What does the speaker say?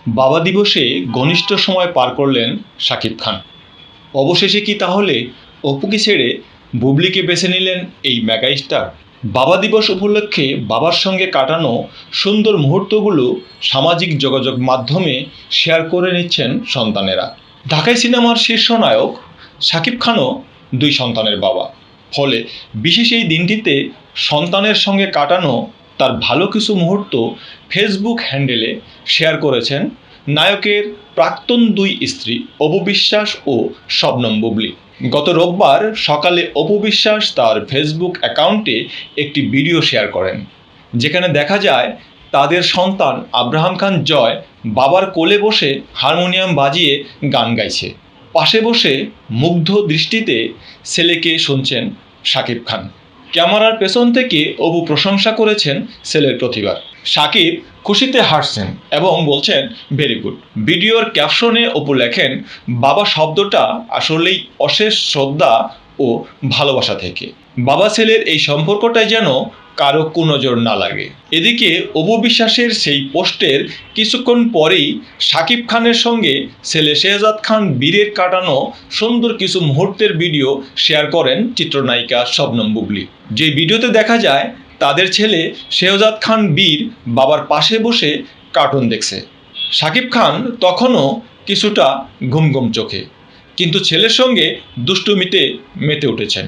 বাবা দিবসে ঘনিষ্ঠ সময় পার করলেন শাকিব খান। অবশেষে কি তাহলে অপুকে ছেড়ে বুবলিকে বেছে নিলেন এই মেগা স্টার? বাবা দিবস উপলক্ষে বাবার সঙ্গে কাটানো সুন্দর মুহূর্তগুলো সামাজিক যোগাযোগ মাধ্যমে শেয়ার করে নিচ্ছেন সন্তানেরা। ঢাকাই সিনেমার শীর্ষ নায়ক শাকিব খানও 2 সন্তানের বাবা। ফলে বিশেষ এই দিনটিতে সন্তানের সঙ্গে কাটানো তার ভালো কিছু মুহূর্ত ফেসবুক হ্যান্ডেলে শেয়ার করেছেন নায়কের প্রাক্তন 2 স্ত্রী অপু বিশ্বাস ও শবনম বুবলি। গত রোববার সকালে অপু বিশ্বাস তার ফেসবুক অ্যাকাউন্টে একটি ভিডিও শেয়ার করেন, যেখানে দেখা যায় তাদের সন্তান আব্রাহাম খান জয় বাবার কোলে বসে হারমোনিয়াম বাজিয়ে গান গাইছে। পাশে বসে মুগ্ধ দৃষ্টিতে ছেলেকে শুনছেন শাকিব খান। ক্যামেরার পেছন থেকে অপু প্রশংসা করেছেন ছেলের প্রতিভা। শাকিব খুশিতে হাসছেন এবং বলছেন ভেরি গুড। ভিডিওর ক্যাপশনে অপু লেখেন, বাবা শব্দটা আসলেই অশেষ শ্রদ্ধা ও ভালোবাসা থেকে। বাবা ছেলের এই সম্পর্কটাই যেন কারো কুনজর না লাগে। এদিকে অপু বিশ্বাসের সেই পোস্টের কিছুক্ষণ পরেই শাকিব খানের সঙ্গে ছেলে শেহজাদ খান বীরের কাটানো সুন্দর কিছু মুহূর্তের ভিডিও শেয়ার করেন চিত্রনায়িকা শবনম বুবলি। যে ভিডিওতে দেখা যায় তাদের ছেলে শেহজাদ খান বীর বাবার পাশে বসে কার্টুন দেখছে। শাকিব খান তখনও কিছুটা ঘুম ঘুম চোখে, কিন্তু ছেলের সঙ্গে দুষ্টুমিতে মেতে উঠেছেন।